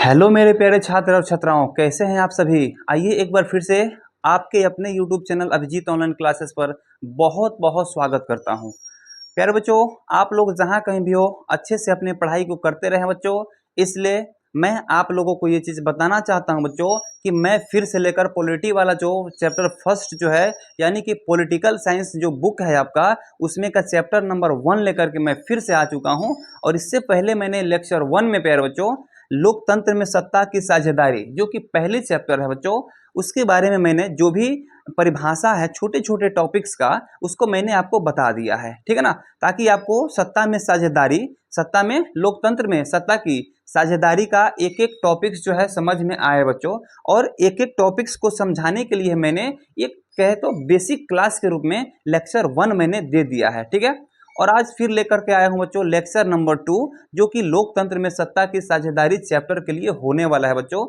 Hello मेरे प्यारे छात्र और छात्राओं, कैसे हैं आप सभी। आइए एक बार फिर से आपके अपने YouTube channel Abhijeet online classes पर बहुत बहुत स्वागत करता हूं। प्यारे बच्चों, आप लोग जहां कहीं भी हो अच्छे से अपनी पढ़ाई को करते रहें बच्चों। इसलिए मैं आप लोगों को ये चीज़ बताना चाहता हूं बच्चों कि मैं फिर से लेकर पॉलिटी वाला जो चैप्टर फर्स्ट जो है यानी कि पॉलिटिकल साइंस जो बुक है आपका, उसमें का चैप्टर नंबर 1 लेकर के मैं फिर से आ चुका हूं। और इससे पहले मैंने लेक्चर 1 में प्यारे बच्चों लोकतंत्र में सत्ता की साझेदारी जो कि पहले चैप्टर है बच्चों, उसके बारे में मैंने जो भी परिभाषा है छोटे छोटे टॉपिक्स का उसको मैंने आपको बता दिया है, ठीक है ना। ताकि आपको सत्ता में साझेदारी, सत्ता में लोकतंत्र में सत्ता की साझेदारी का एक एक टॉपिक्स जो है समझ में आए बच्चों। और एक एक टॉपिक्स को समझाने के लिए मैंने एक कहे तो बेसिक क्लास के रूप में लेक्चर 1 मैंने दे दिया है, ठीक है। और आज फिर लेकर के आया हूं बच्चों लेक्चर नंबर 2 जो कि लोकतंत्र में सत्ता की साझेदारी चैप्टर के लिए होने वाला है बच्चों।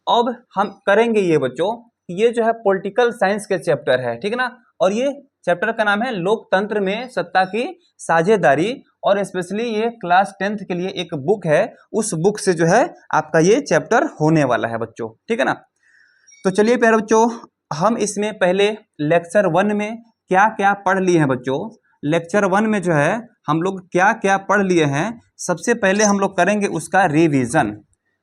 अब हम करेंगे ये बच्चों, ये जो है पॉलिटिकल साइंस के चैप्टर है, ठीक है ना। और ये चैप्टर का नाम है लोकतंत्र में सत्ता की साझेदारी। और स्पेशली ये क्लास 10th के लिए एक बुक है, उस बुक से जो है आपका ये चैप्टर होने वाला है बच्चों, ठीक है ना। तो चलिए प्यारे बच्चों, हम इसमें पहले लेक्चर 1 में क्या क्या पढ़ लिए हैं बच्चों। लेक्चर 1 में जो है हम लोग क्या क्या पढ़ लिए हैं, सबसे पहले हम लोग करेंगे उसका रिवीजन,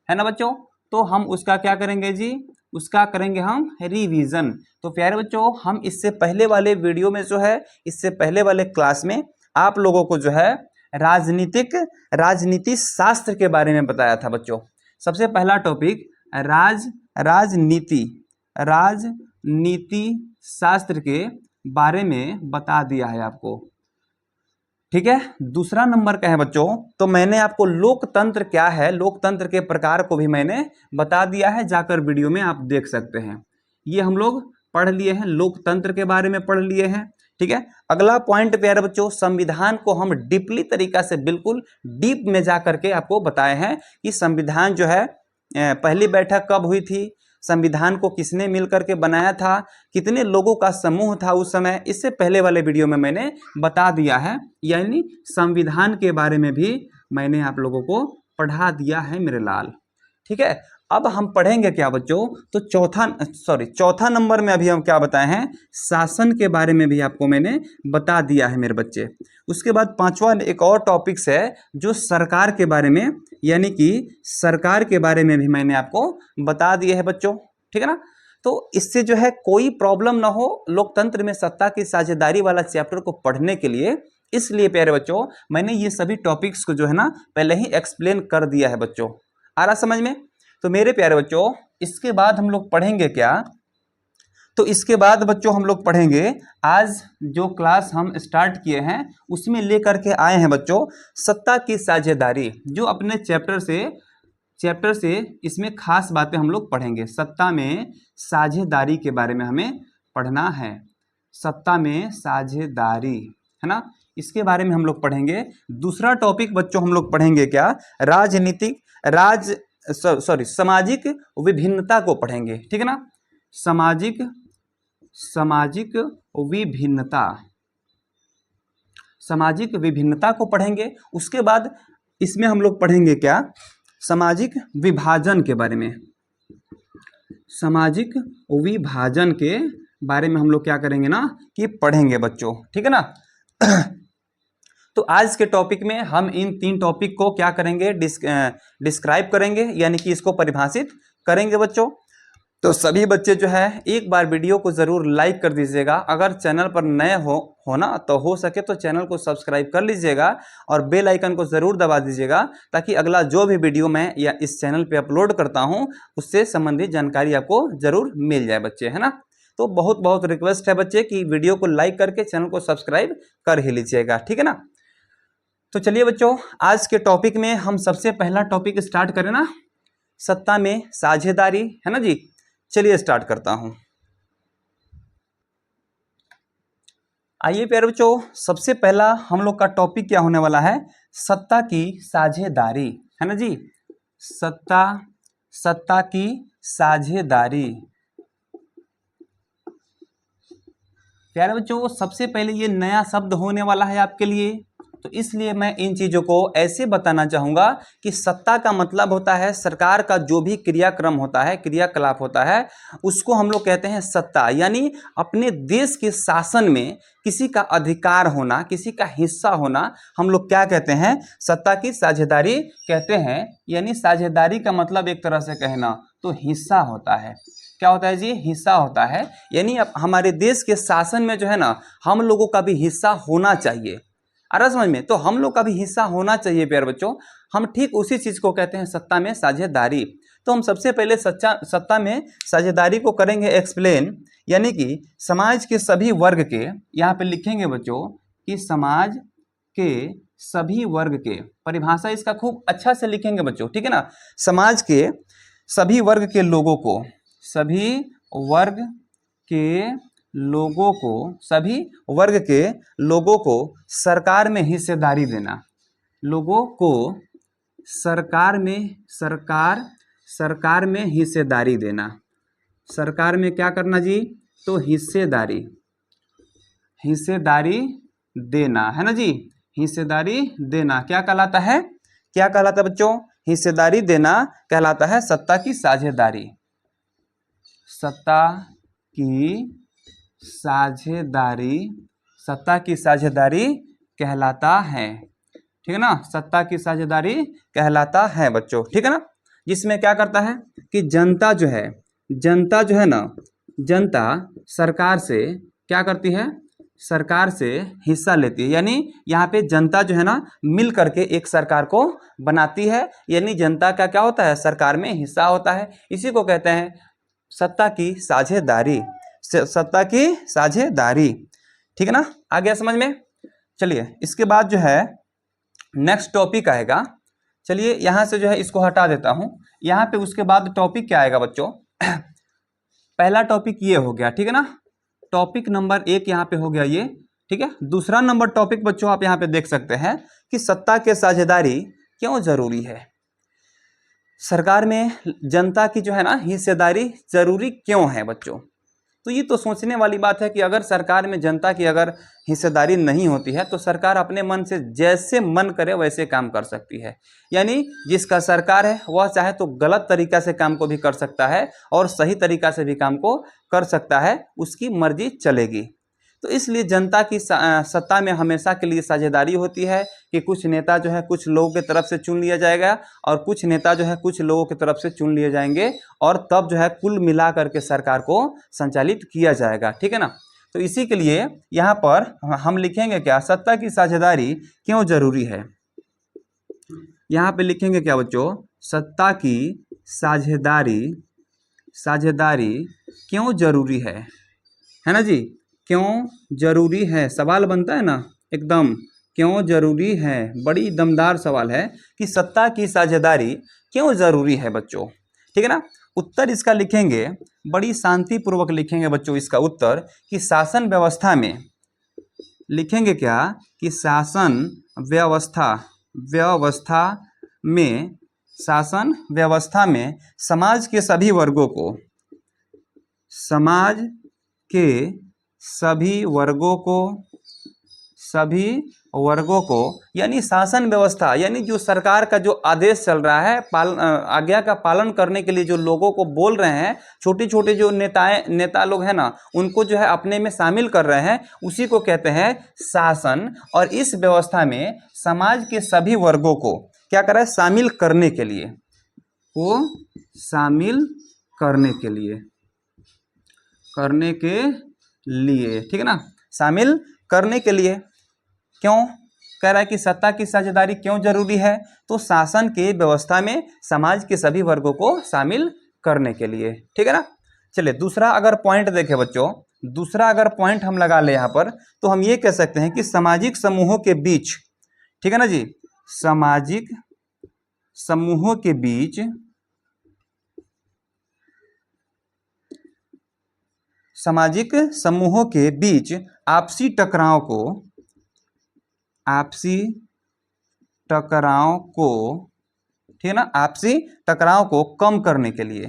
है ना बच्चों। तो हम उसका क्या करेंगे जी, उसका करेंगे हम रिवीजन। तो प्यारे बच्चों, हम इससे पहले वाले वीडियो में जो है, इससे पहले वाले क्लास में आप लोगों को जो है राजनीति शास्त्र के बारे में बताया था बच्चों। सबसे पहला टॉपिक राजनीति राजनीति शास्त्र के बारे में बता दिया है आपको, ठीक है। दूसरा नंबर का है बच्चों, तो मैंने आपको लोकतंत्र क्या है, लोकतंत्र के प्रकार को भी मैंने बता दिया है, जाकर वीडियो में आप देख सकते हैं। ये हम लोग पढ़ लिए हैं, लोकतंत्र के बारे में पढ़ लिए हैं, ठीक है। अगला पॉइंट प्यारे बच्चों, संविधान को हम डीपली तरीका से बिल्कुल डीप में जाकर के आपको बताए हैं कि संविधान जो है पहली बैठक कब हुई थी, संविधान को किसने मिलकर के बनाया था, कितने लोगों का समूह था उस समय। इससे पहले वाले वीडियो में मैंने बता दिया है, यानी संविधान के बारे में भी मैंने आप लोगों को पढ़ा दिया है मेरे लाल, ठीक है। अब हम पढ़ेंगे क्या बच्चों, तो चौथा नंबर में अभी हम क्या बताए हैं, शासन के बारे में भी आपको मैंने बता दिया है मेरे बच्चे। उसके बाद पांचवा एक और टॉपिक्स है जो सरकार के बारे में, यानी कि सरकार के बारे में भी मैंने आपको बता दिए है बच्चों, ठीक है ना। तो इससे जो है कोई प्रॉब्लम ना हो लोकतंत्र में सत्ता की साझेदारी वाला चैप्टर को पढ़ने के लिए। इसलिए प्यारे बच्चों मैंने ये सभी टॉपिक्स को जो है ना पहले ही एक्सप्लेन कर दिया है बच्चों। आ रहा समझ में। तो मेरे प्यारे बच्चों इसके बाद हम लोग पढ़ेंगे क्या, तो इसके बाद बच्चों हम लोग पढ़ेंगे आज जो क्लास हम स्टार्ट किए हैं उसमें लेकर के आए हैं बच्चों सत्ता की साझेदारी, जो अपने चैप्टर से इसमें खास बातें हम लोग पढ़ेंगे। सत्ता में साझेदारी के बारे में हमें पढ़ना है, सत्ता में साझेदारी, है ना, इसके बारे में हम लोग पढ़ेंगे। दूसरा टॉपिक बच्चों हम लोग पढ़ेंगे क्या, सामाजिक विभिन्नता को पढ़ेंगे, ठीक है ना। सामाजिक विभिन्नता, सामाजिक विभिन्नता को पढ़ेंगे। उसके बाद इसमें हम लोग पढ़ेंगे क्या, सामाजिक विभाजन के बारे में, सामाजिक विभाजन के बारे में हम लोग क्या करेंगे ना कि पढ़ेंगे बच्चों, ठीक है ना। तो आज के टॉपिक में हम इन 3 टॉपिक को क्या करेंगे, डिस्क्राइब करेंगे, यानी कि इसको परिभाषित करेंगे बच्चों। तो सभी बच्चे जो है एक बार वीडियो को जरूर लाइक कर दीजिएगा। अगर चैनल पर नए हो ना तो हो सके तो चैनल को सब्सक्राइब कर लीजिएगा और बेल आइकन को जरूर दबा दीजिएगा, ताकि अगला जो भी वीडियो मैं या इस चैनल पे अपलोड करता हूं उससे संबंधित जानकारी आपको जरूर मिल जाए बच्चे, है ना। तो बहुत बहुत रिक्वेस्ट है बच्चे कि वीडियो को लाइक करके चैनल को सब्सक्राइब कर ही लीजिएगा, ठीक है ना। तो चलिए बच्चों आज के टॉपिक में हम सबसे पहला टॉपिक स्टार्ट करें ना, सत्ता में साझेदारी, है ना जी। चलिए स्टार्ट करता हूं। आइए प्यारे बच्चों, सबसे पहला हम लोग का टॉपिक क्या होने वाला है, सत्ता की साझेदारी, है ना जी। सत्ता की साझेदारी। प्यारे बच्चों सबसे पहले ये नया शब्द होने वाला है आपके लिए, तो इसलिए मैं इन चीज़ों को ऐसे बताना चाहूँगा कि सत्ता का मतलब होता है सरकार का जो भी क्रियाक्रम होता है, क्रियाकलाप होता है, उसको हम लोग कहते हैं सत्ता। यानी अपने देश के शासन में किसी का अधिकार होना, किसी का हिस्सा होना, हम लोग क्या कहते हैं? सत्ता की साझेदारी कहते हैं। यानी साझेदारी का मतलब एक तरह से कहना तो हिस्सा होता है। क्या होता है जी? हिस्सा होता है। यानी अब हमारे देश के शासन में जो है ना, हम लोगों का भी हिस्सा होना चाहिए। आ रहा समझ में? तो हम लोग का भी हिस्सा होना चाहिए प्यारे बच्चों। हम ठीक उसी चीज को कहते हैं सत्ता में साझेदारी। तो हम सबसे पहले सत्ता में साझेदारी को करेंगे एक्सप्लेन। यानी कि समाज के सभी वर्ग के, यहाँ पे लिखेंगे बच्चों कि समाज के सभी वर्ग के, परिभाषा इसका खूब अच्छा से लिखेंगे बच्चों, ठीक है ना? समाज के सभी वर्ग के लोगों को, सभी वर्ग के लोगों को, सभी वर्ग के लोगों को सरकार में हिस्सेदारी देना। लोगों को सरकार में हिस्सेदारी देना। सरकार में क्या करना जी? तो हिस्सेदारी देना, है ना जी? हिस्सेदारी देना क्या कहलाता है? क्या कहलाता है बच्चों? हिस्सेदारी देना कहलाता है सत्ता की साझेदारी। सत्ता की साझेदारी कहलाता है, ठीक है ना? सत्ता की साझेदारी कहलाता है बच्चों, ठीक है ना? जिसमें क्या करता है कि जनता जो है ना, जनता सरकार से क्या करती है? सरकार से हिस्सा लेती है। यानी यहाँ पे जनता जो है ना, मिल करके एक सरकार को बनाती है। यानी जनता का क्या होता है? सरकार में हिस्सा होता है। इसी को कहते हैं सत्ता की साझेदारी। सत्ता की साझेदारी, ठीक है ना? आ गया समझ में? चलिए इसके बाद जो है नेक्स्ट टॉपिक आएगा। चलिए यहाँ से जो है इसको हटा देता हूँ। यहाँ पे उसके बाद टॉपिक क्या आएगा बच्चों? पहला टॉपिक ये हो गया, ठीक है ना? टॉपिक नंबर 1 यहाँ पे हो गया ये, ठीक है। दूसरा नंबर टॉपिक बच्चों आप यहाँ पे देख सकते हैं कि सत्ता के साझेदारी क्यों जरूरी है। सरकार में जनता की जो है ना हिस्सेदारी जरूरी क्यों है बच्चों? तो ये तो सोचने वाली बात है कि अगर सरकार में जनता की अगर हिस्सेदारी नहीं होती है तो सरकार अपने मन से जैसे मन करे वैसे काम कर सकती है। यानी जिसका सरकार है वह चाहे तो गलत तरीका से काम को भी कर सकता है और सही तरीका से भी काम को कर सकता है, उसकी मर्जी चलेगी। तो इसलिए जनता की सत्ता में हमेशा के लिए साझेदारी होती है कि कुछ नेता जो है कुछ लोगों की तरफ से चुन लिया जाएगा और कुछ नेता जो है कुछ लोगों की तरफ से चुन लिए जाएंगे और तब जो है कुल मिला करके सरकार को संचालित किया जाएगा, ठीक है ना? तो इसी के लिए यहाँ पर हम लिखेंगे क्या? सत्ता की साझेदारी क्यों जरूरी है। यहाँ पे लिखेंगे क्या बच्चों? सत्ता की साझेदारी क्यों जरूरी है ना जी? क्यों जरूरी है? सवाल बनता है ना एकदम, क्यों जरूरी है? बड़ी दमदार सवाल है कि सत्ता की साझेदारी क्यों जरूरी है बच्चों, ठीक है ना? उत्तर इसका लिखेंगे, बड़ी शांतिपूर्वक लिखेंगे बच्चों इसका उत्तर कि शासन व्यवस्था में, लिखेंगे क्या कि शासन व्यवस्था में समाज के सभी वर्गों को यानी शासन व्यवस्था यानी जो सरकार का जो आदेश चल रहा है, आज्ञा का पालन करने के लिए जो लोगों को बोल रहे हैं, छोटे छोटे जो नेता लोग हैं ना, उनको जो है अपने में शामिल कर रहे हैं, उसी को कहते हैं शासन। और इस व्यवस्था में समाज के सभी वर्गों को क्या कर रहा है? शामिल करने के लिए, ठीक है ना? शामिल करने के लिए। क्यों कह रहा है कि सत्ता की साझेदारी क्यों जरूरी है? तो शासन के व्यवस्था में समाज के सभी वर्गों को शामिल करने के लिए, ठीक है ना? चलिए दूसरा अगर पॉइंट देखें बच्चों, दूसरा अगर पॉइंट हम लगा ले यहाँ पर, तो हम ये कह सकते हैं कि सामाजिक समूहों के बीच, ठीक है ना जी, सामाजिक समूहों के बीच आपसी टकराव को, ठीक है ना, आपसी टकराव को कम करने के लिए,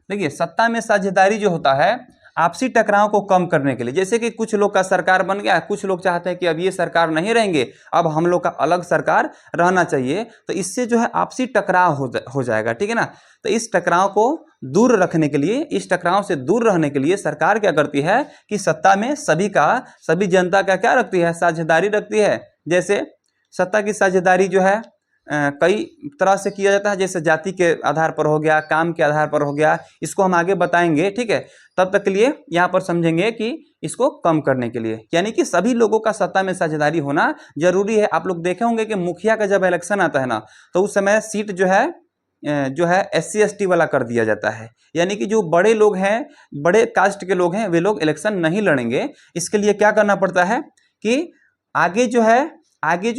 देखिए सत्ता में साझेदारी जो होता है आपसी टकराव को कम करने के लिए, जैसे कि कुछ लोग का सरकार बन गया, कुछ लोग चाहते हैं कि अब ये सरकार नहीं रहेंगे, अब हम लोग का अलग सरकार रहना चाहिए, तो इससे जो है आपसी टकराव हो जाएगा, ठीक है ना। तो इस टकराव को दूर रखने के लिए, इस टकराव से दूर रहने के लिए सरकार क्या करती है कि सत्ता में सभी जनता का क्या रखती है, साझेदारी रखती है। जैसे सत्ता की साझेदारी जो है कई तरह से किया जाता है, जैसे जाति के आधार पर हो गया, काम के आधार पर हो गया, इसको हम आगे बताएंगे, ठीक है। तब तक के लिए यहाँ पर समझेंगे कि इसको कम करने के लिए, यानी कि सभी लोगों का सत्ता में साझेदारी होना जरूरी है। आप लोग देखे होंगे कि मुखिया का जब इलेक्शन आता है ना, तो उस समय सीट जो है SC ST वाला कर दिया जाता है, यानी कि जो बड़े लोग हैं, बड़े कास्ट के लोग हैं, वे लोग इलेक्शन नहीं लड़ेंगे। इसके लिए क्या करना पड़ता है कि आगे जो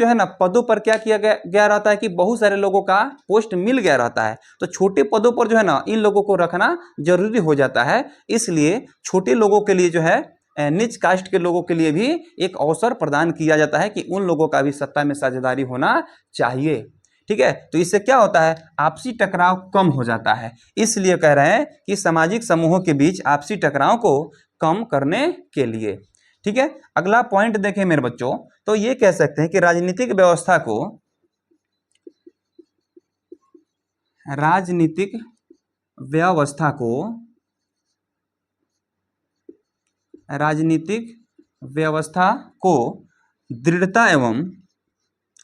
है ना पदों पर क्या किया गया रहता है कि बहुत सारे लोगों का पोस्ट मिल गया रहता है, तो छोटे पदों पर जो है ना इन लोगों को रखना जरूरी हो जाता है। इसलिए छोटे लोगों के लिए जो है, नीच कास्ट के लोगों के लिए भी एक अवसर प्रदान किया जाता है कि उन लोगों का भी सत्ता में साझेदारी होना चाहिए, ठीक है। तो इससे क्या होता है, आपसी टकराव कम हो जाता है। इसलिए कह रहे हैं कि सामाजिक समूहों के बीच आपसी टकराव को कम करने के लिए, ठीक है। अगला पॉइंट देखें मेरे बच्चों, तो ये कह सकते हैं कि राजनीतिक व्यवस्था को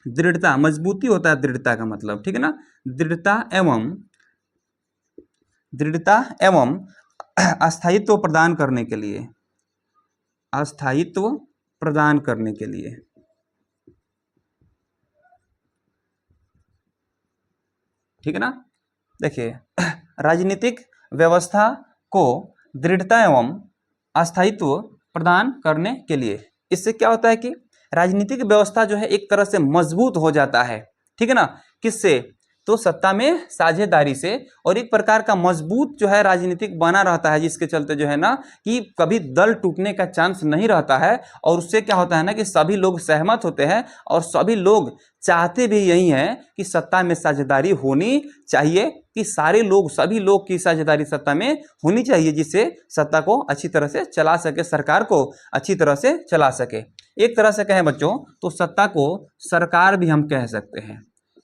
दृढ़ता, मजबूती होता है दृढ़ता का मतलब, ठीक है ना, दृढ़ता एवं अस्थायित्व प्रदान करने के लिए, ठीक है ना। देखिए, राजनीतिक व्यवस्था को दृढ़ता एवं अस्थायित्व प्रदान करने के लिए, इससे क्या होता है कि राजनीतिक व्यवस्था जो है एक तरह से मजबूत हो जाता है, ठीक है ना। किससे, तो सत्ता में साझेदारी से, और एक प्रकार का मजबूत जो है राजनीतिक बना रहता है, जिसके चलते जो है ना कि कभी दल टूटने का चांस नहीं रहता है। और उससे क्या होता है ना कि सभी लोग सहमत होते हैं और सभी लोग चाहते भी यही है कि सत्ता में साझेदारी होनी चाहिए, कि सभी लोग की साझेदारी सत्ता में होनी चाहिए, जिससे सत्ता को अच्छी तरह से चला सके, सरकार को अच्छी तरह से चला सके। एक तरह से कहें बच्चों तो सत्ता को सरकार भी हम कह सकते हैं,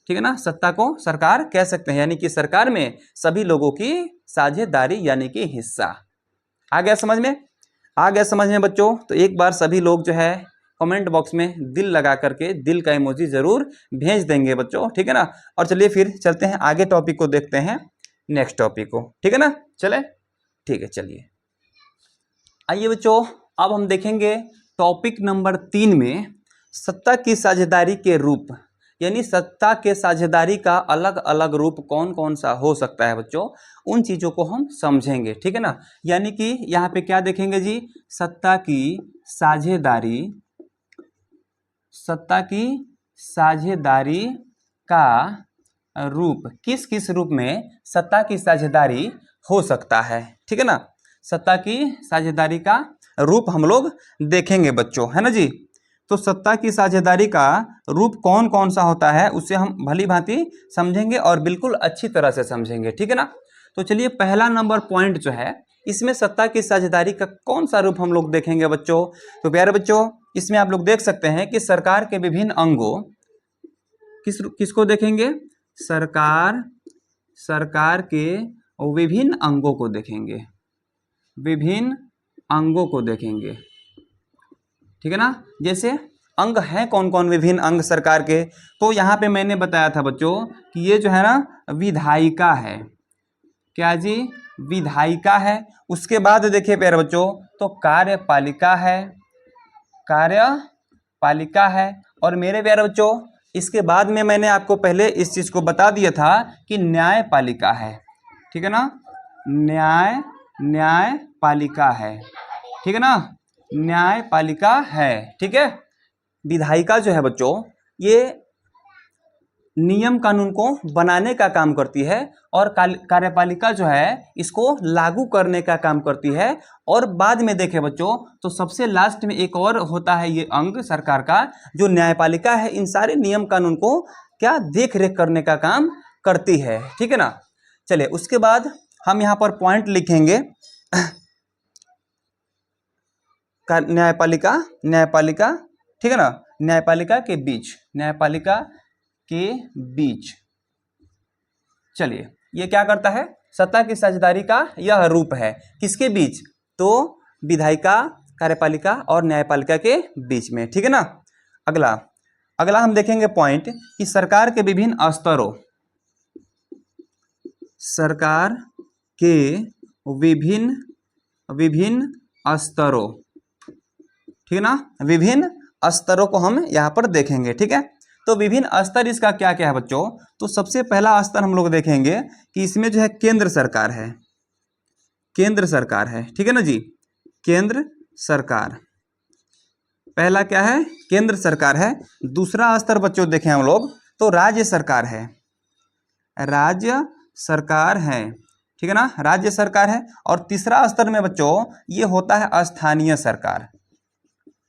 ठीक है ना, सत्ता को सरकार कह सकते हैं, यानी कि सरकार में सभी लोगों की साझेदारी यानी कि हिस्सा। आ गया समझ में बच्चों। तो एक बार सभी लोग जो है कमेंट बॉक्स में दिल लगा करके दिल का इमोजी जरूर भेज देंगे बच्चों, ठीक है ना। और चलिए फिर चलते हैं आगे, टॉपिक को देखते हैं, नेक्स्ट टॉपिक को, ठीक है ना। चले, ठीक है, चलिए आइए बच्चों, अब हम देखेंगे टॉपिक नंबर 3 में सत्ता की साझेदारी के रूप, यानी सत्ता के साझेदारी का अलग अलग रूप कौन कौन सा हो सकता है बच्चों, उन चीजों को हम समझेंगे, ठीक है ना। यानी कि यहाँ पे क्या देखेंगे जी, सत्ता की साझेदारी का रूप, किस किस रूप में सत्ता की साझेदारी हो सकता है, ठीक है ना। सत्ता की साझेदारी का रूप हम लोग देखेंगे बच्चों, है ना जी। तो सत्ता की साझेदारी का रूप कौन कौन सा होता है उसे हम भली भांति समझेंगे और बिल्कुल अच्छी तरह से समझेंगे, ठीक है ना। तो चलिए पहला नंबर पॉइंट जो है, इसमें सत्ता की साझेदारी का कौन सा रूप हम लोग देखेंगे बच्चों। तो प्यारे बच्चों, इसमें आप लोग देख सकते हैं कि सरकार के विभिन्न अंगों, किसको देखेंगे, सरकार के विभिन्न अंगों को देखेंगे, ठीक है ना। जैसे अंग हैं कौन कौन, विभिन्न अंग सरकार के, तो यहाँ पे मैंने बताया था बच्चों कि ये जो है ना विधायिका है, क्या जी, विधायिका है। उसके बाद देखिए प्यारे बच्चों, तो कार्यपालिका है, और मेरे प्यारे बच्चों इसके बाद में मैंने आपको पहले इस चीज को बता दिया था कि न्यायपालिका है, ठीक है ना, न्यायपालिका है, ठीक है ना, न्यायपालिका है, ठीक है। विधायिका जो है बच्चों, ये नियम कानून को बनाने का काम करती है, और कार्यपालिका जो है इसको लागू करने का काम करती है। और बाद में देखें बच्चों, तो सबसे लास्ट में एक और होता है ये अंग सरकार का, जो न्यायपालिका है, इन सारे नियम कानून को क्या देख रेख करने का काम करती है, ठीक है ना। चलिए उसके बाद हम यहाँ पर पॉइंट लिखेंगे न्यायपालिका न्यायपालिका ठीक है ना, न्यायपालिका के बीच, न्यायपालिका के बीच। चलिए, ये क्या करता है, सत्ता की साझेदारी का यह रूप है, किसके बीच, तो विधायिका, कार्यपालिका और न्यायपालिका के बीच में, ठीक है ना। अगला अगला हम देखेंगे पॉइंट कि सरकार के विभिन्न स्तरों, सरकार के विभिन्न विभिन्न स्तरों, ठीक है ना, विभिन्न स्तरों को हम यहाँ पर देखेंगे, ठीक है। तो विभिन्न स्तर इसका क्या क्या है बच्चों, तो सबसे पहला स्तर हम लोग देखेंगे कि इसमें जो है केंद्र सरकार है, केंद्र सरकार है, ठीक है ना जी, केंद्र सरकार पहला क्या है, केंद्र सरकार है। दूसरा स्तर बच्चों देखें हम लोग तो राज्य सरकार है, राज्य सरकार है, ठीक है ना, राज्य सरकार है। और तीसरा स्तर में बच्चों ये होता है स्थानीय सरकार,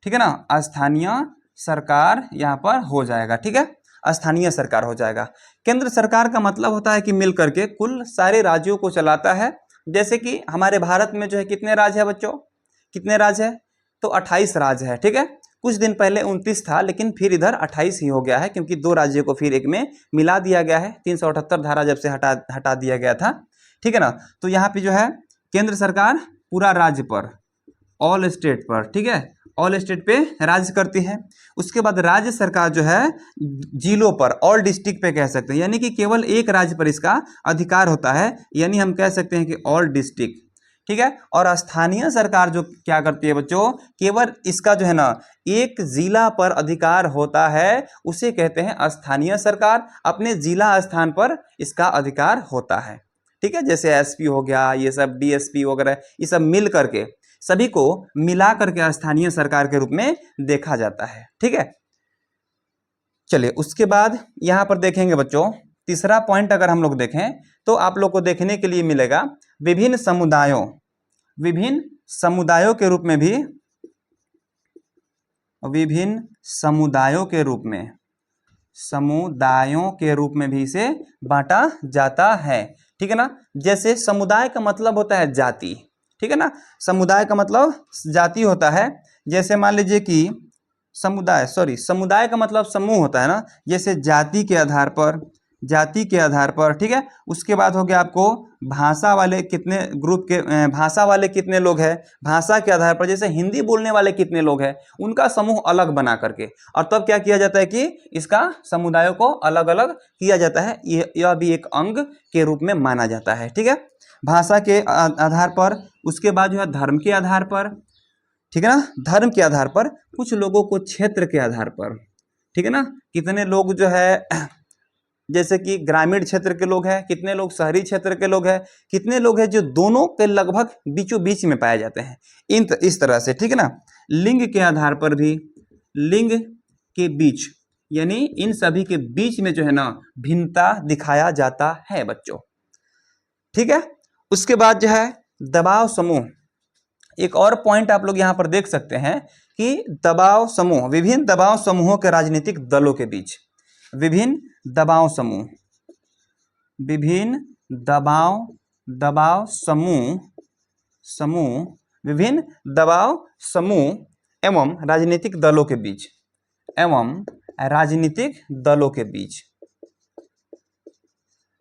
ठीक है ना, स्थानीय सरकार यहाँ पर हो जाएगा, ठीक है, स्थानीय सरकार हो जाएगा। केंद्र सरकार का मतलब होता है कि मिल करके कुल सारे राज्यों को चलाता है। जैसे कि हमारे भारत में जो है कितने राज्य है बच्चों, कितने राज्य है, तो 28 राज्य है, ठीक है। कुछ दिन पहले 29 था, लेकिन फिर इधर 28 ही हो गया है, क्योंकि 2 राज्यों को फिर एक में मिला दिया गया है, 378 धारा जब से हटा दिया गया था, ठीक है ना। तो यहाँ पे जो है केंद्र सरकार पूरा राज्य पर, ऑल स्टेट पर, ठीक है, ऑल स्टेट पे राज्य करती है। उसके बाद राज्य सरकार जो है जिलों पर, ऑल डिस्ट्रिक्ट पे कह सकते हैं, यानी कि केवल एक राज्य पर इसका अधिकार होता है, यानी हम कह सकते हैं कि ऑल डिस्ट्रिक्ट, ठीक है। और स्थानीय सरकार जो क्या करती है बच्चों, केवल इसका जो है ना एक जिला पर अधिकार होता है, उसे कहते हैं स्थानीय सरकार, अपने जिला स्थान पर इसका अधिकार होता है, ठीक है। जैसे एसपी हो गया, ये सब डीएसपी वगैरह, ये सब मिल करके सभी को मिला करके स्थानीय सरकार के रूप में देखा जाता है, ठीक है। चलिए, उसके बाद यहां पर देखेंगे बच्चों तीसरा पॉइंट, अगर हम लोग देखें तो आप लोग को देखने के लिए मिलेगा विभिन्न समुदायों, विभिन्न समुदायों के रूप में भी, विभिन्न समुदायों के रूप में, समुदायों के रूप में भी इसे बांटा जाता है, ठीक है ना। जैसे समुदाय का मतलब होता है जाति, ठीक है ना, समुदाय का मतलब जाति होता है। जैसे मान लीजिए कि समुदाय का मतलब समूह होता है ना, जैसे जाति के आधार पर, जाति के आधार पर, ठीक है। उसके बाद हो गया आपको भाषा वाले कितने ग्रुप के, भाषा वाले कितने लोग हैं, भाषा के आधार पर, जैसे हिंदी बोलने वाले कितने लोग हैं, उनका समूह अलग बना करके, और तब क्या किया जाता है कि इसका समुदायों को अलग अलग किया जाता है। यह भी एक अंग के रूप में माना जाता है, ठीक है, भाषा के आधार पर। उसके बाद जो है धर्म के आधार पर, ठीक है ना, धर्म के आधार पर, कुछ लोगों को क्षेत्र के आधार पर, ठीक है ना, कितने लोग जो है जैसे कि ग्रामीण क्षेत्र के लोग हैं, कितने लोग शहरी क्षेत्र के लोग हैं, कितने लोग हैं जो दोनों के लगभग बीचों बीच में पाए जाते हैं, इस तरह से, ठीक है ना। लिंग के आधार पर भी, लिंग के बीच, यानी इन सभी के बीच में जो है ना भिन्नता दिखाया जाता है बच्चों, ठीक है। उसके बाद जो है दबाव समूह, एक और पॉइंट आप लोग यहां पर देख सकते हैं कि दबाव समूह, विभिन्न दबाव समूहों के राजनीतिक दलों के बीच, विभिन्न दबाव समूह, विभिन्न दबाव समूह, विभिन्न दबाव समूह एवं राजनीतिक दलों के बीच, एवं राजनीतिक दलों के बीच,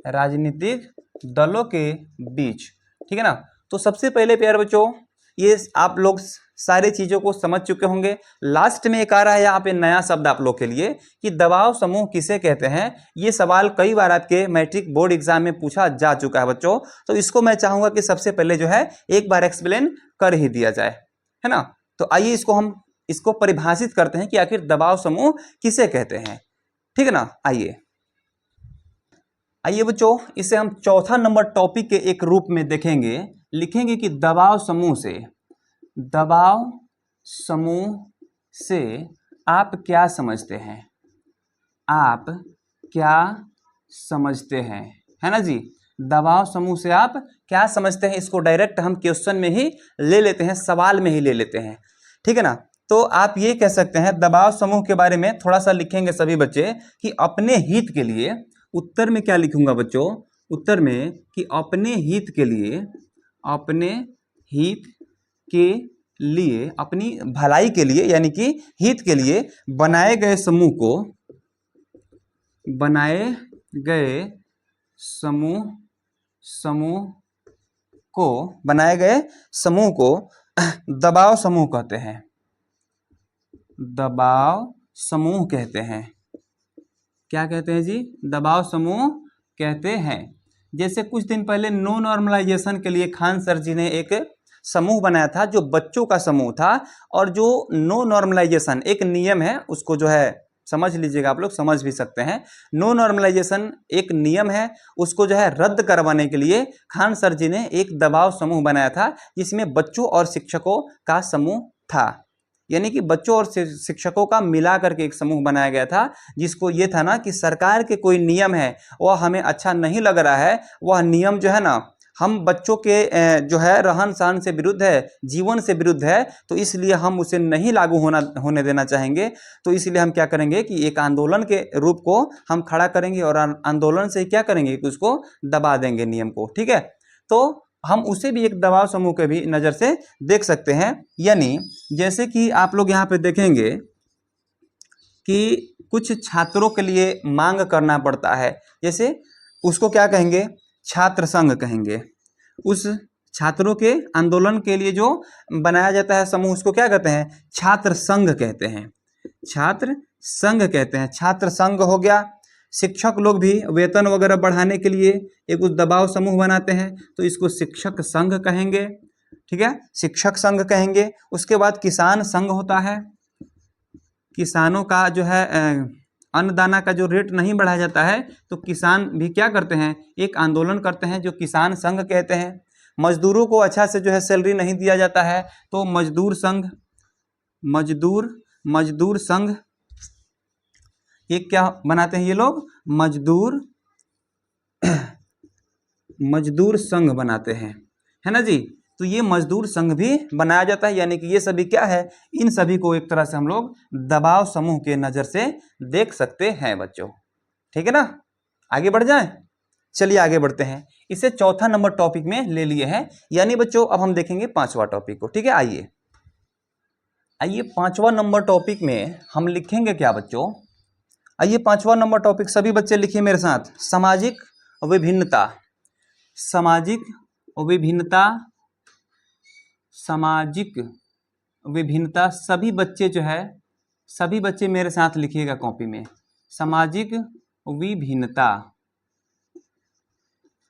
राजनीतिक दलों के बीच, ठीक है ना। तो सबसे पहले प्यारे बच्चों ये आप लोग सारे चीजों को समझ चुके होंगे। लास्ट में एक आ रहा है यहाँ पे नया शब्द आप लोग के लिए कि दबाव समूह किसे कहते हैं। ये सवाल कई बार आपके मैट्रिक बोर्ड एग्जाम में पूछा जा चुका है बच्चों, तो इसको मैं चाहूंगा कि सबसे पहले जो है एक बार एक्सप्लेन कर ही दिया जाए, है ना। तो आइए इसको परिभाषित करते हैं कि आखिर दबाव समूह किसे कहते हैं, ठीक है ना। आइए बच्चों, इसे हम चौथा नंबर टॉपिक के एक रूप में देखेंगे, लिखेंगे कि दबाव समूह से आप क्या समझते हैं, आप क्या समझते हैं, है ना जी। दबाव समूह से आप क्या समझते हैं, इसको डायरेक्ट हम क्वेश्चन में ही ले लेते हैं, सवाल में ही ले लेते हैं, ठीक है ना। तो आप ये कह सकते हैं दबाव समूह के बारे में थोड़ा सा लिखेंगे सभी बच्चे कि अपने हित के लिए, उत्तर में क्या लिखूंगा बच्चों, उत्तर में कि अपने हित के लिए, अपने हित के लिए, अपनी भलाई के लिए यानी कि हित के लिए बनाए गए समूह को, बनाए गए बनाए गए समूह को दबाव समूह कहते हैं, दबाव समूह कहते हैं। क्या कहते हैं जी? दबाव समूह कहते हैं। जैसे कुछ दिन पहले नो नॉर्मलाइजेशन के लिए खान सर जी ने एक समूह बनाया था जो बच्चों का समूह था, और जो नो नॉर्मलाइजेशन एक नियम है, उसको जो है समझ लीजिएगा, आप लोग समझ भी सकते हैं। नो नॉर्मलाइजेशन एक नियम है, उसको जो है रद्द करवाने के लिए खान सर जी ने एक दबाव समूह बनाया था, जिसमें बच्चों और शिक्षकों का समूह था। यानी कि बच्चों और शिक्षकों का मिला करके एक समूह बनाया गया था, जिसको ये था ना कि सरकार के कोई नियम है वह हमें अच्छा नहीं लग रहा है, वह नियम जो है ना हम बच्चों के जो है रहन सहन से विरुद्ध है, जीवन से विरुद्ध है, तो इसलिए हम उसे नहीं लागू होने देना चाहेंगे। तो इसलिए हम क्या करेंगे कि एक आंदोलन के रूप को हम खड़ा करेंगे, और आंदोलन से क्या करेंगे कि उसको दबा देंगे नियम को। ठीक है, तो हम उसे भी एक दबाव समूह के भी नज़र से देख सकते हैं। यानी जैसे कि आप लोग यहाँ पे देखेंगे कि कुछ छात्रों के लिए मांग करना पड़ता है, जैसे उसको क्या कहेंगे? छात्र संघ कहेंगे। उस छात्रों के आंदोलन के लिए जो बनाया जाता है समूह, उसको क्या कहते हैं? छात्र संघ कहते हैं, छात्र संघ कहते हैं। छात्र संघ हो गया। शिक्षक लोग भी वेतन वगैरह बढ़ाने के लिए एक उस दबाव समूह बनाते हैं, तो इसको शिक्षक संघ कहेंगे। ठीक है, शिक्षक संघ कहेंगे। उसके बाद किसान संघ होता है। किसानों का जो है अन्नदाना का जो रेट नहीं बढ़ाया जाता है, तो किसान भी क्या करते हैं? एक आंदोलन करते हैं, जो किसान संघ कहते हैं। मजदूरों को अच्छा से जो है सैलरी नहीं दिया जाता है, तो मजदूर संघ, मजदूर संघ एक क्या बनाते हैं ये लोग? मजदूर संघ बनाते हैं, है ना जी। तो ये मजदूर संघ भी बनाया जाता है। यानी कि ये सभी क्या है? इन सभी को एक तरह से हम लोग दबाव समूह के नज़र से देख सकते हैं बच्चों। ठीक है ना, आगे बढ़ जाएं। चलिए आगे बढ़ते हैं। इसे चौथा नंबर टॉपिक में ले लिए हैं। यानी बच्चों अब हम देखेंगे पांचवा टॉपिक को। ठीक है, आइए पांचवा नंबर टॉपिक में हम लिखेंगे क्या बच्चों? आइए पांचवा नंबर टॉपिक सभी बच्चे लिखिए मेरे साथ। सामाजिक विभिन्नता। सामाजिक विभिन्नता, सामाजिक विभिन्नता। सभी बच्चे जो है, सभी बच्चे मेरे साथ लिखिएगा कॉपी में। सामाजिक विभिन्नता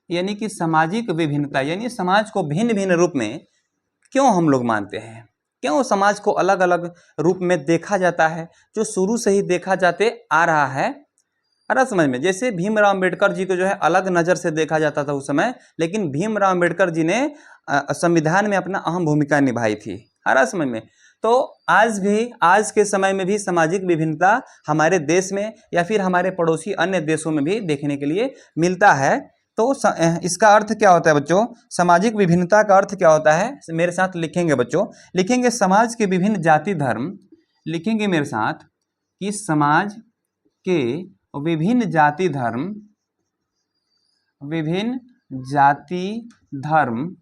यानी कि सामाजिक विभिन्नता यानी समाज को भिन्न भिन्न रूप में क्यों हम लोग मानते हैं, क्यों समाज को अलग अलग रूप में देखा जाता है, जो शुरू से ही देखा जाते आ रहा है। अरे समझ में, जैसे भीमराव अंबेडकर जी को जो है अलग नज़र से देखा जाता था उस समय, लेकिन भीमराव अंबेडकर जी ने संविधान में अपना अहम भूमिका निभाई थी। अरे समझ में, तो आज भी, आज के समय में भी सामाजिक विभिन्नता हमारे देश में या फिर हमारे पड़ोसी अन्य देशों में भी देखने के लिए मिलता है। तो इसका अर्थ क्या होता है बच्चों? सामाजिक विभिन्नता का अर्थ क्या होता है? मेरे साथ लिखेंगे बच्चों, लिखेंगे समाज के विभिन्न जाति धर्म। लिखेंगे मेरे साथ कि समाज के विभिन्न जाति धर्म, विभिन्न जाति धर्म,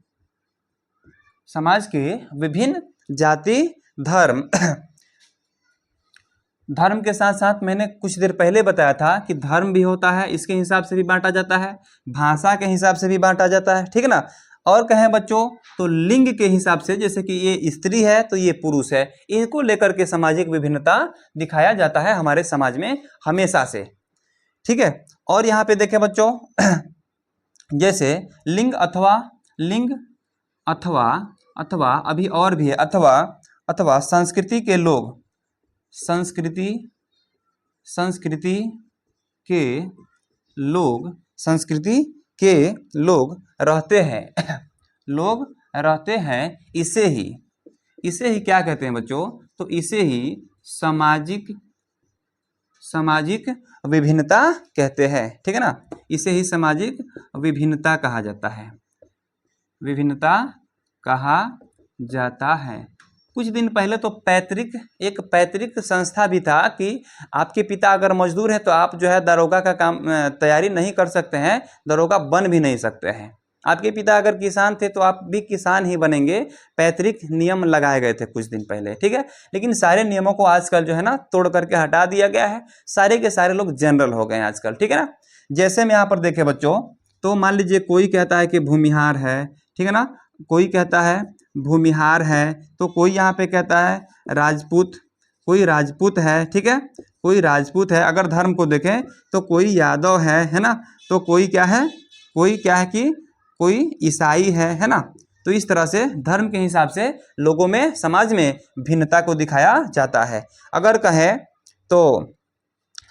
समाज के विभिन्न जाति धर्म धर्म के साथ साथ मैंने कुछ देर पहले बताया था कि धर्म भी होता है, इसके हिसाब से भी बांटा जाता है, भाषा के हिसाब से भी बांटा जाता है। ठीक है ना, और कहें बच्चों तो लिंग के हिसाब से, जैसे कि ये स्त्री है तो ये पुरुष है, इनको लेकर के सामाजिक विभिन्नता दिखाया जाता है हमारे समाज में हमेशा से। ठीक है, और यहाँ पे देखें बच्चों जैसे लिंग अथवा अभी और भी है, अथवा संस्कृति के लोग, संस्कृति के लोग रहते हैं लोग रहते हैं, इसे ही क्या कहते हैं बच्चों? तो इसे ही सामाजिक विभिन्नता कहते हैं। ठीक है ना, इसे ही सामाजिक विभिन्नता कहा जाता है, विभिन्नता कहा जाता है। कुछ दिन पहले तो एक पैतृक संस्था भी था कि आपके पिता अगर मजदूर है तो आप जो है दरोगा का काम तैयारी नहीं कर सकते हैं, दरोगा बन भी नहीं सकते हैं। आपके पिता अगर किसान थे तो आप भी किसान ही बनेंगे, पैतृक नियम लगाए गए थे कुछ दिन पहले, ठीक है। लेकिन सारे नियमों को आजकल जो है ना तोड़ करके हटा दिया गया है, सारे के सारे लोग जनरल हो गए हैं आजकल, ठीक है ना। जैसे मैं यहाँ पर देखे बच्चों, तो मान लीजिए कोई कहता है कि भूमिहार है, ठीक है ना, कोई कहता है भूमिहार है, तो कोई यहाँ पे कहता है राजपूत, कोई राजपूत है, ठीक है, कोई राजपूत है। अगर धर्म को देखें तो कोई यादव है ना, तो कोई क्या है, कोई क्या है कि कोई ईसाई है ना। तो इस तरह से धर्म के हिसाब से लोगों में, समाज में भिन्नता को दिखाया जाता है। अगर कहें तो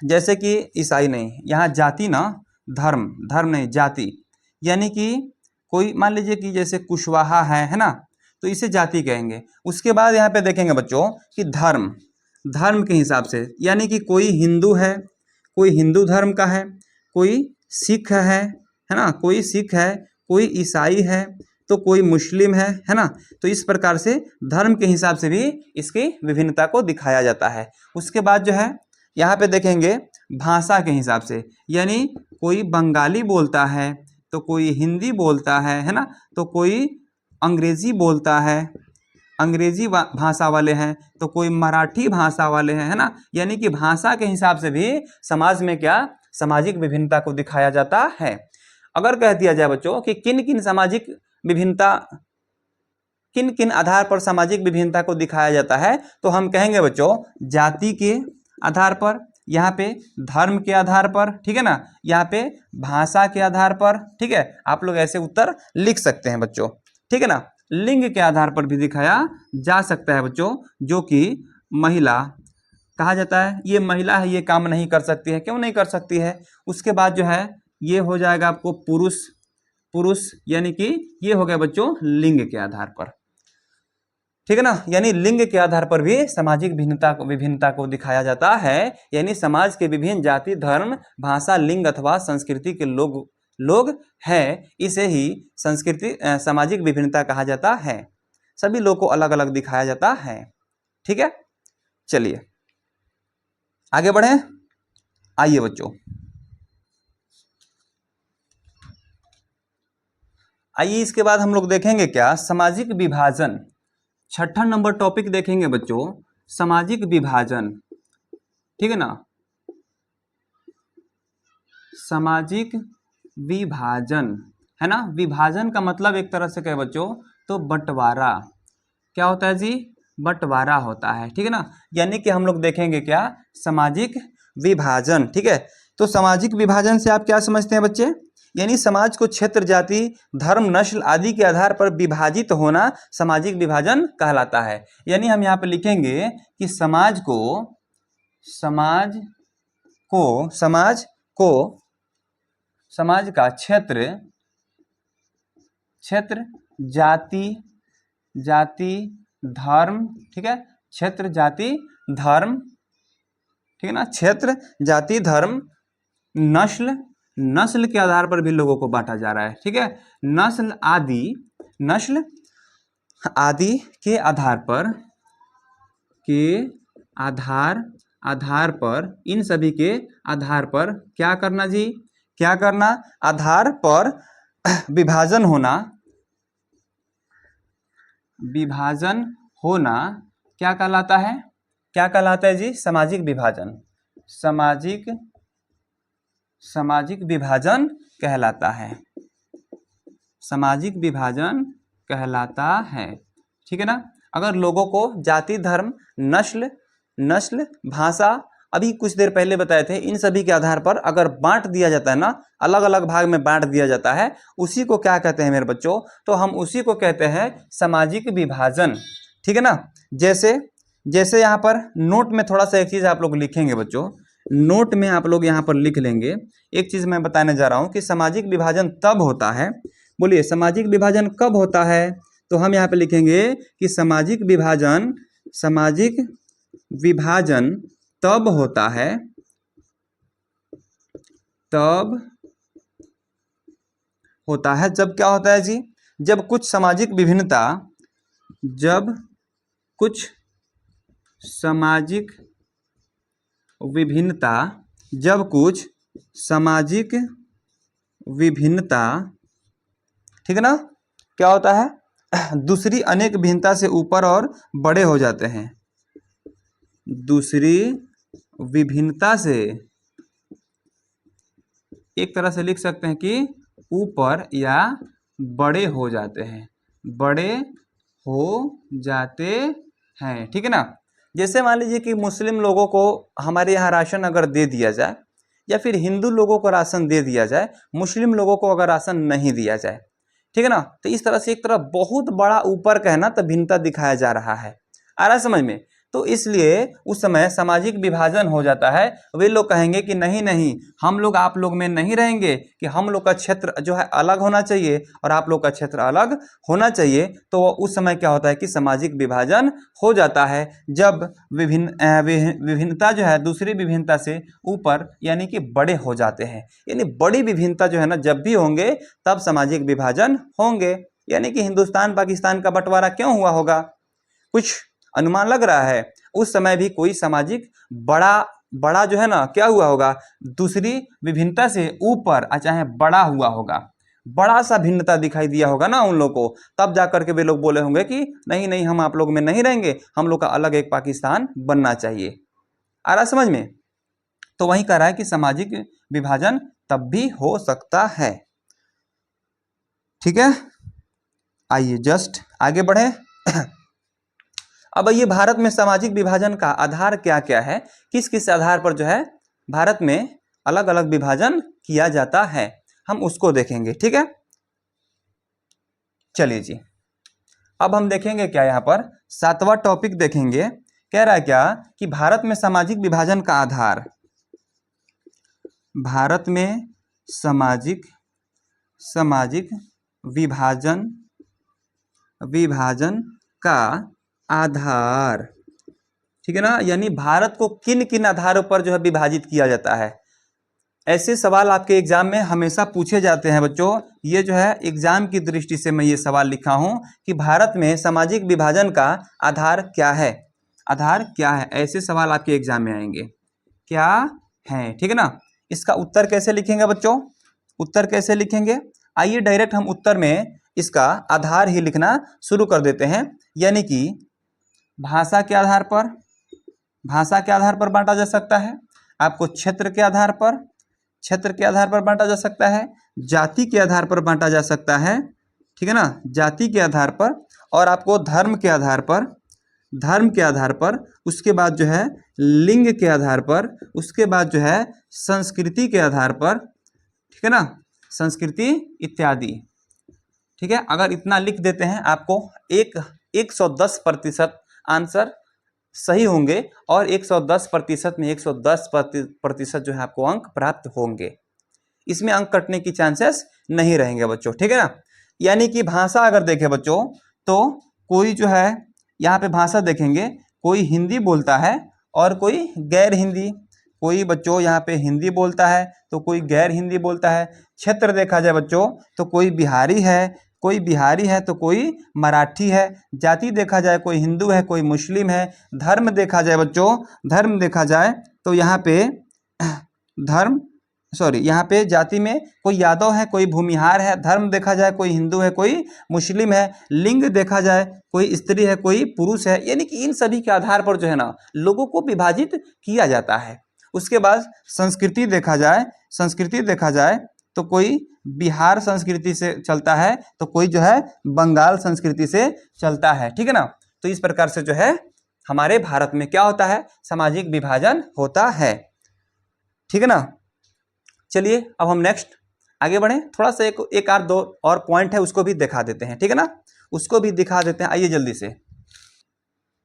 जैसे कि ईसाई नहीं, यहाँ जाति ना, धर्म, धर्म नहीं जाति, यानी कि कोई मान लीजिए कि जैसे कुशवाहा है ना, तो इसे जाति कहेंगे। उसके बाद यहाँ पे देखेंगे बच्चों कि धर्म, धर्म के हिसाब से, यानी कि कोई हिंदू है, कोई हिंदू धर्म का है, कोई सिख है ना, कोई सिख है, कोई ईसाई है, तो कोई मुस्लिम है ना। तो इस प्रकार से धर्म के हिसाब से भी इसकी विभिन्नता को दिखाया जाता है। उसके बाद जो है यहाँ पे देखेंगे भाषा के हिसाब से, यानी कोई बंगाली बोलता है, तो कोई हिंदी बोलता है ना, तो कोई अंग्रेजी बोलता है, अंग्रेजी भाषा वाले हैं, तो कोई मराठी भाषा वाले हैं, है ना। यानी कि भाषा के हिसाब से भी समाज में क्या, सामाजिक विभिन्नता को दिखाया जाता है। अगर कह दिया जाए बच्चों कि किन किन सामाजिक विभिन्नता, किन किन आधार पर सामाजिक विभिन्नता को दिखाया जाता है, तो हम कहेंगे बच्चों जाति के आधार पर, यहाँ पे धर्म के आधार पर, ठीक है ना, यहाँ पे भाषा के आधार पर, ठीक है। आप लोग ऐसे उत्तर लिख सकते हैं बच्चों, ठीक है ना। लिंग के आधार पर भी दिखाया जा सकता है बच्चों, जो कि महिला कहा जाता है, ये महिला है, ये काम नहीं कर सकती है, क्यों नहीं कर सकती है। उसके बाद जो है ये हो जाएगा आपको पुरुष, पुरुष यानी कि ये हो गया बच्चों लिंग के आधार पर, ठीक है ना। यानी लिंग के आधार पर भी सामाजिक विभिन्नता को दिखाया जाता है, यानी समाज के विभिन्न जाति, धर्म, भाषा, लिंग अथवा संस्कृति के लोग हैं, इसे ही संस्कृति सामाजिक विभिन्नता कहा जाता है। सभी लोग को अलग अलग दिखाया जाता है, ठीक है। चलिए आगे बढ़े, आइए बच्चों, आइए इसके बाद हम लोग देखेंगे क्या, सामाजिक विभाजन। छठा नंबर टॉपिक देखेंगे बच्चों, सामाजिक विभाजन, ठीक है ना। सामाजिक विभाजन है ना, विभाजन का मतलब एक तरह से कहे बच्चों तो बंटवारा, क्या होता है जी, बंटवारा होता है, ठीक है ना। यानी कि हम लोग देखेंगे क्या, सामाजिक विभाजन, ठीक है। तो सामाजिक विभाजन से आप क्या समझते हैं बच्चे, यानी समाज को क्षेत्र, जाति, धर्म, नस्ल आदि के आधार पर विभाजित होना सामाजिक विभाजन कहलाता है। यानी हम यहाँ पे लिखेंगे कि समाज का क्षेत्र, जाति, धर्म, ठीक है, क्षेत्र, जाति, धर्म, ठीक है ना, क्षेत्र, जाति, धर्म, नस्ल के आधार पर भी लोगों को बांटा जा रहा है, ठीक है। नस्ल आदि के आधार पर इन सभी के आधार पर क्या करना जी, क्या करना, आधार पर विभाजन होना क्या कहलाता है, क्या कहलाता है जी, सामाजिक विभाजन, सामाजिक विभाजन कहलाता है, सामाजिक विभाजन कहलाता है, ठीक है ना। अगर लोगों को जाति, धर्म, नस्ल, भाषा, अभी कुछ देर पहले बताए थे, इन सभी के आधार पर अगर बांट दिया जाता है ना, अलग अलग भाग में बांट दिया जाता है, उसी को क्या कहते हैं मेरे बच्चों, तो हम उसी को कहते हैं सामाजिक विभाजन, ठीक है ना। जैसे यहाँ पर नोट में थोड़ा सा एक चीज आप लोग लिखेंगे बच्चों, नोट में आप लोग यहाँ पर लिख लेंगे, एक चीज मैं बताने जा रहा हूँ कि सामाजिक विभाजन तब होता है, बोलिए सामाजिक विभाजन कब होता है, तो हम यहाँ पे लिखेंगे कि सामाजिक विभाजन तब होता है, जब क्या होता है जी, जब कुछ सामाजिक विभिन्नता, जब कुछ सामाजिक विभिन्नता ठीक है ना। क्या होता है, दूसरी अनेक भिन्नता से ऊपर और बड़े हो जाते हैं। दूसरी विभिन्नता से, एक तरह से लिख सकते हैं कि ऊपर या बड़े हो जाते हैं, बड़े हो जाते हैं, ठीक है ना। जैसे मान लीजिए कि मुस्लिम लोगों को हमारे यहाँ राशन अगर दे दिया जाए, या फिर हिंदू लोगों को राशन दे दिया जाए, मुस्लिम लोगों को अगर राशन नहीं दिया जाए, ठीक है ना। तो इस तरह से एक तरह बहुत बड़ा ऊपर का है ना, तो भिन्नता दिखाया जा रहा है। आ रहा है समझ में। तो इसलिए उस समय सामाजिक विभाजन हो जाता है। वे लोग कहेंगे कि नहीं नहीं, हम लोग आप लोग में नहीं रहेंगे, कि हम लोग का क्षेत्र जो है अलग होना चाहिए और आप लोग का क्षेत्र अलग होना चाहिए। तो उस समय क्या होता है कि सामाजिक विभाजन हो जाता है, जब विभिन्नता जो है दूसरी विभिन्नता से ऊपर यानी कि बड़े हो जाते हैं। यानी बड़ी विभिन्नता जो है ना जब भी होंगे तब सामाजिक विभाजन होंगे। यानी कि हिंदुस्तान पाकिस्तान का बंटवारा क्यों हुआ होगा, कुछ अनुमान लग रहा है। उस समय भी कोई सामाजिक बड़ा जो है ना क्या हुआ होगा, दूसरी विभिन्नता से ऊपर चाहे बड़ा हुआ होगा, बड़ा सा भिन्नता दिखाई दिया होगा ना उन लोगों को, तब जाकर के वे लोग बोले होंगे कि नहीं नहीं, हम आप लोग में नहीं रहेंगे, हम लोग का अलग एक पाकिस्तान बनना चाहिए। आ रहा समझ में। तो वही कह रहा है कि सामाजिक विभाजन तब भी हो सकता है। ठीक है, आइए जस्ट आगे बढ़े। अब ये भारत में सामाजिक विभाजन का आधार क्या क्या है, किस किस आधार पर जो है भारत में अलग अलग विभाजन किया जाता है, हम उसको देखेंगे। ठीक है, चलिए जी। अब हम देखेंगे क्या, यहाँ पर 7वां टॉपिक देखेंगे। कह रहा है क्या कि भारत में सामाजिक विभाजन का आधार, भारत में सामाजिक विभाजन का आधार, ठीक है ना। यानी भारत को किन किन आधारों पर जो है विभाजित किया जाता है। ऐसे सवाल आपके एग्जाम में हमेशा पूछे जाते हैं बच्चों। ये जो है एग्जाम की दृष्टि से मैं ये सवाल लिखा हूं कि भारत में सामाजिक विभाजन का आधार क्या है, आधार क्या है। ऐसे सवाल आपके एग्जाम में आएंगे, क्या है, ठीक है ना। इसका उत्तर कैसे लिखेंगे बच्चों, उत्तर कैसे लिखेंगे, आइए डायरेक्ट हम उत्तर में इसका आधार ही लिखना शुरू कर देते हैं। यानी कि भाषा के आधार पर, भाषा के आधार पर बांटा जा सकता है, आपको क्षेत्र के आधार पर, क्षेत्र के आधार पर बांटा जा सकता है, जाति के आधार पर बांटा जा सकता है, ठीक है ना, जाति के आधार पर, और आपको धर्म के आधार पर, धर्म के आधार पर, उसके बाद जो है लिंग के आधार पर, उसके बाद जो है संस्कृति के आधार पर, ठीक है ना, संस्कृति इत्यादि। ठीक है, अगर इतना लिख देते हैं आपको 110% आंसर सही होंगे, और 110% में 110% जो है आपको अंक प्राप्त होंगे। इसमें अंक कटने की चांसेस नहीं रहेंगे बच्चों, ठीक है ना। यानी कि भाषा अगर देखें बच्चों, तो कोई जो है यहाँ पे भाषा देखेंगे, कोई हिंदी बोलता है और कोई गैर हिंदी, कोई बच्चों यहाँ पे हिंदी बोलता है तो कोई गैर हिंदी बोलता है। क्षेत्र देखा जाए बच्चों तो कोई बिहारी है, कोई बिहारी है तो कोई मराठी है। जाति देखा जाए कोई हिंदू है कोई मुस्लिम है। धर्म देखा जाए बच्चों, धर्म देखा जाए तो यहाँ पे यहाँ पे जाति में कोई यादव है कोई भूमिहार है। धर्म देखा जाए कोई हिंदू है कोई मुस्लिम है। लिंग देखा जाए कोई स्त्री है कोई पुरुष है। यानी कि इन सभी के आधार पर जो है ना लोगों को विभाजित किया जाता है। उसके बाद संस्कृति देखा जाए, संस्कृति देखा जाए तो कोई बिहार संस्कृति से चलता है तो कोई जो है बंगाल संस्कृति से चलता है, ठीक है ना। तो इस प्रकार से जो है हमारे भारत में क्या होता है, सामाजिक विभाजन होता है, ठीक है ना। चलिए अब हम नेक्स्ट आगे बढ़े, थोड़ा सा एक आध दो और पॉइंट है उसको भी दिखा देते हैं, ठीक है ना, उसको भी दिखा देते हैं। आइए जल्दी से,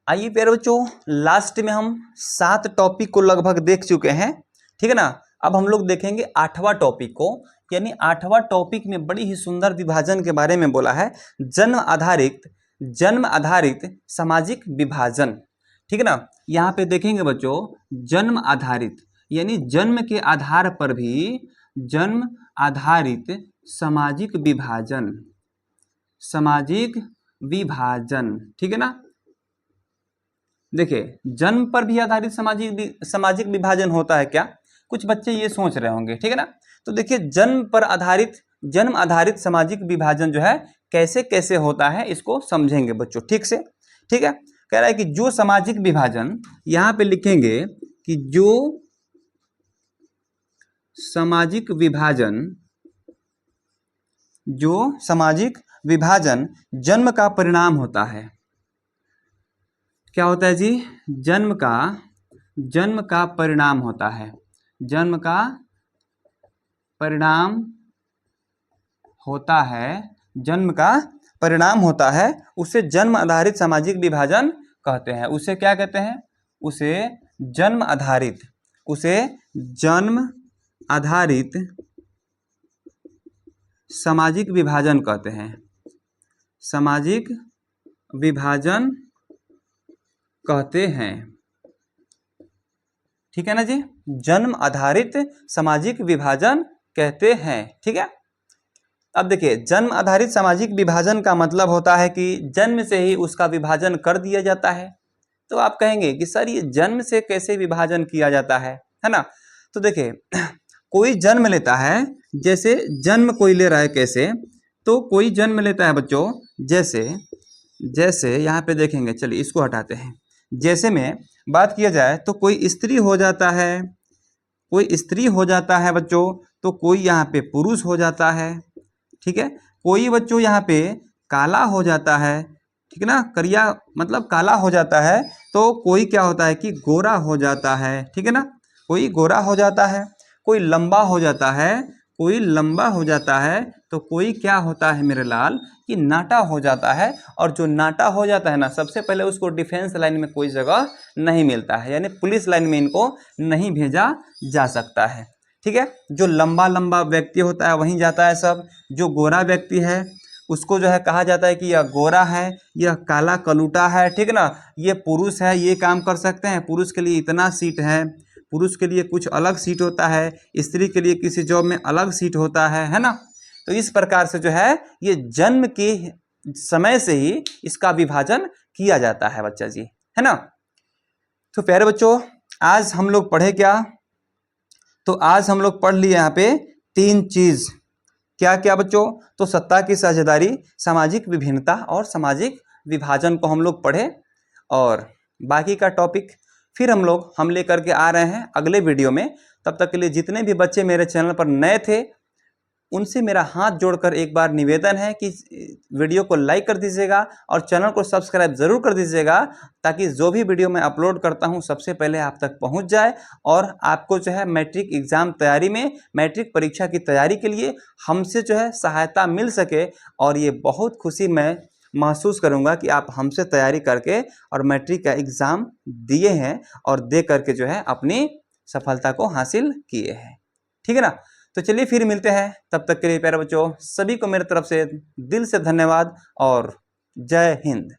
आइए प्यारे बच्चों, लास्ट में हम 7 टॉपिक को लगभग देख चुके हैं, ठीक है ना। अब हम लोग देखेंगे 8वां टॉपिक को। यानी 8वां टॉपिक में बड़ी ही सुंदर विभाजन के बारे में बोला है, जन्म आधारित सामाजिक विभाजन, ठीक है ना। यहाँ पे देखेंगे बच्चों जन्म आधारित, यानी जन्म के आधार पर भी जन्म आधारित सामाजिक विभाजन, सामाजिक विभाजन, ठीक है ना। देखिए जन्म पर भी आधारित सामाजिक विभाजन होता है क्या, कुछ बच्चे ये सोच रहे होंगे, ठीक है ना। तो देखिए जन्म पर आधारित जन्म आधारित सामाजिक विभाजन जो है कैसे कैसे होता है इसको समझेंगे बच्चों ठीक से। ठीक है, कह रहा है कि जो सामाजिक विभाजन, यहां पे लिखेंगे कि जो सामाजिक विभाजन, जो सामाजिक विभाजन जन्म का परिणाम होता है। क्या होता है जी? जन्म का परिणाम होता है। जन्म का परिणाम होता है, जन्म का परिणाम होता है, उसे जन्म आधारित सामाजिक विभाजन कहते हैं। उसे क्या कहते हैं? उसे जन्म आधारित, उसे जन्म आधारित सामाजिक विभाजन कहते हैं। सामाजिक विभाजन कहते हैं। ठीक है ना जी? जन्म आधारित सामाजिक विभाजन कहते हैं। ठीक है, अब देखिए, जन्म आधारित सामाजिक विभाजन का मतलब होता है कि जन्म से ही उसका विभाजन कर दिया जाता है। तो आप कहेंगे कि सर ये जन्म से कैसे विभाजन किया जाता है ना? तो देखिए, कोई जन्म लेता है, जैसे जन्म कोई ले रहा है कैसे, तो कोई जन्म लेता है बच्चों, जैसे यहाँ पे देखेंगे, चलिए इसको हटाते हैं। जैसे में बात किया जाए तो कोई स्त्री हो जाता है, कोई स्त्री हो जाता है बच्चों, तो कोई यहाँ पे पुरुष हो जाता है। ठीक है, कोई बच्चों यहाँ पे काला हो जाता है, ठीक है ना, करिया मतलब काला हो जाता है, तो कोई क्या होता है कि गोरा हो जाता है। ठीक है ना, कोई गोरा हो जाता है, कोई लंबा हो जाता है, कोई लंबा हो जाता है, तो कोई क्या होता है मेरे लाल कि नाटा हो जाता है। और जो नाटा हो जाता है ना, सबसे पहले उसको डिफेंस लाइन में कोई जगह नहीं मिलता है, यानी पुलिस लाइन में इनको नहीं भेजा जा सकता है। ठीक है, जो लंबा लंबा व्यक्ति होता है वहीं जाता है सब। जो गोरा व्यक्ति है उसको जो है कहा जाता है कि यह गोरा है, यह काला कलूटा है। ठीक है ना, ये पुरुष है, ये काम कर सकते हैं, पुरुष के लिए इतना सीट है, पुरुष के लिए कुछ अलग सीट होता है, स्त्री के लिए किसी जॉब में अलग सीट होता है ना। तो इस प्रकार से जो है ये जन्म के समय से ही इसका विभाजन किया जाता है बच्चा जी, है ना। तो प्यारे बच्चों, आज हम लोग पढ़े क्या? तो आज हम लोग पढ़ लिए यहाँ पे 3 चीज। क्या क्या बच्चों? तो सत्ता की साझेदारी, सामाजिक विभिन्नता और सामाजिक विभाजन को हम लोग पढ़े। और बाकी का टॉपिक फिर हम लेकर के आ रहे हैं अगले वीडियो में। तब तक के लिए जितने भी बच्चे मेरे चैनल पर नए थे उनसे मेरा हाथ जोड़कर एक बार निवेदन है कि वीडियो को लाइक कर दीजिएगा और चैनल को सब्सक्राइब जरूर कर दीजिएगा, ताकि जो भी वीडियो मैं अपलोड करता हूं सबसे पहले आप तक पहुंच जाए और आपको जो है मैट्रिक एग्जाम तैयारी में, मैट्रिक परीक्षा की तैयारी के लिए हमसे जो है सहायता मिल सके। और ये बहुत खुशी मैं महसूस करूंगा कि आप हमसे तैयारी करके और मैट्रिक का एग्ज़ाम दिए हैं और दे करके जो है अपनी सफलता को हासिल किए हैं। ठीक है ना, तो चलिए फिर मिलते हैं। तब तक के लिए प्यारे बच्चों, सभी को मेरे तरफ से दिल से धन्यवाद और जय हिंद।